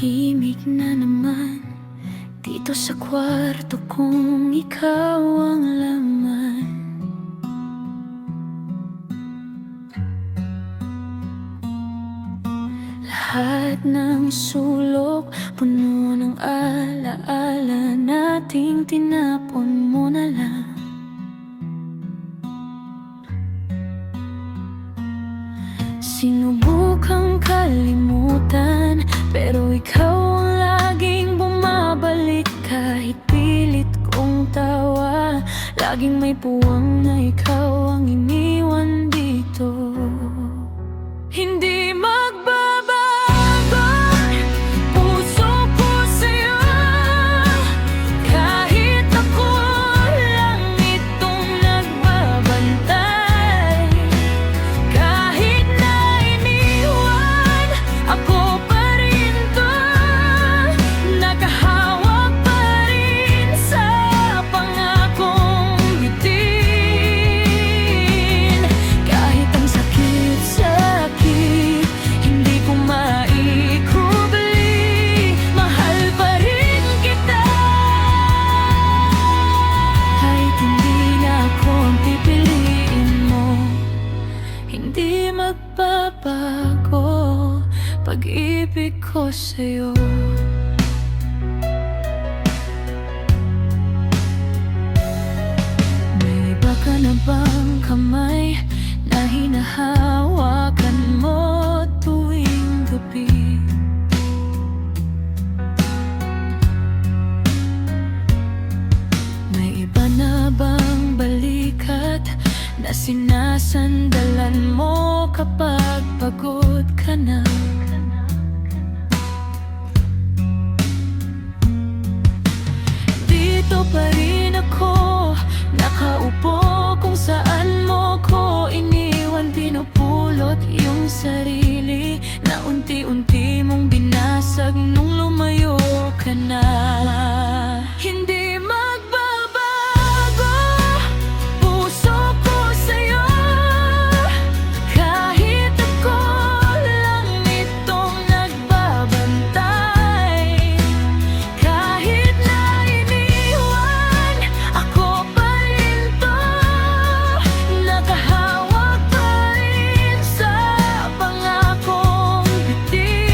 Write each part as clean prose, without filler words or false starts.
Tahimik na naman dito sa kwarto kung ikaw ang laman. Lahat ng sulok puno ng alaala nating tinapon mo na lang. Sinubukang kalimutan, pero ikaw ang laging bumabalik. Kahit pilit kong tawa, laging may puwang na ikaw ang iniwan dito. Hindi magbabago puso ko sa'yo, kahit ako lang itong nagbabantay. Kahit na iniwan, ako pa rin to, nakahawak pa rin sa pangakong bitin. Kahit ang sakit-sakit, hindi ko maikubli, mahal pa rin kita. Kahit hindi na ako ang pipiliin mo, hindi magbabago pag-ibig ko sa'yo. May iba ka na bang kamay na hinahawakan mo tuwing gabi? May iba na bang balikat na sinasandalan mo kapag pagod ka na? Dito pa rin ako, nakaupo kung saan mo ko iniwan. Pinupulot yung sarili na unti-unti mong binasag nung lumayo ka na. Hindi magbabago puso ko sa'yo, kahit ako lang itong nagbabantay. Kahit na iniwan, ako pa rin to, nakahawak pa rin sa pangakong bitin.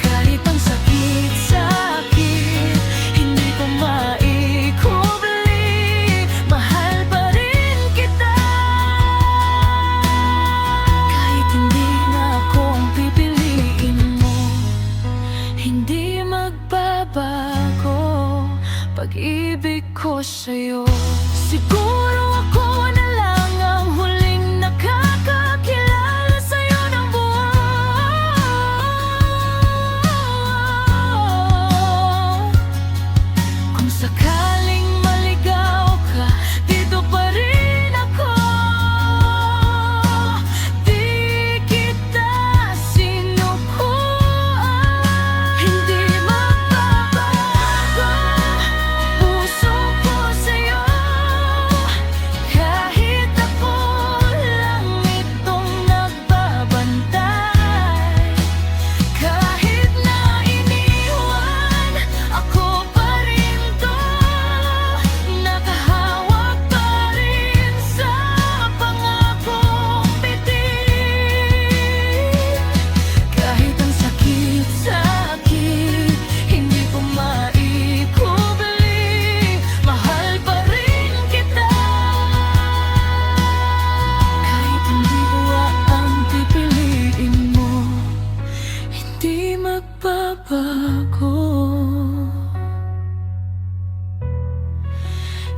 Kahit ang sakit-sakit, hindi ko maikubli, mahal pa rin kita. Kahit hindi na ako ang pipiliin mo, hindi magbabago pag-ibig ko sa'yo. Siguro ako na lang ang huling nakakakilala sa'yo ng buwan. Kung sakaling maligaw ka, dito pa rin ako. Di kita sinukuan. Hindi magbabago puso ko sa'yo, kahit ako lang itong nagbabantay. Kahit na iniwan, ako pa rin to, nakahawak pa rin sa pangakong bitin. Kahit ang sakit-sakit, hindi ko maikubli, mahal pa rin kita. Kahit hindi ko ang pipiliin mo, hindi magbabago.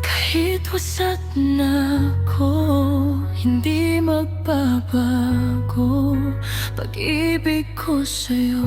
Kahit wasat na ako, hindi magbabago pag-ibig ko sa'yo.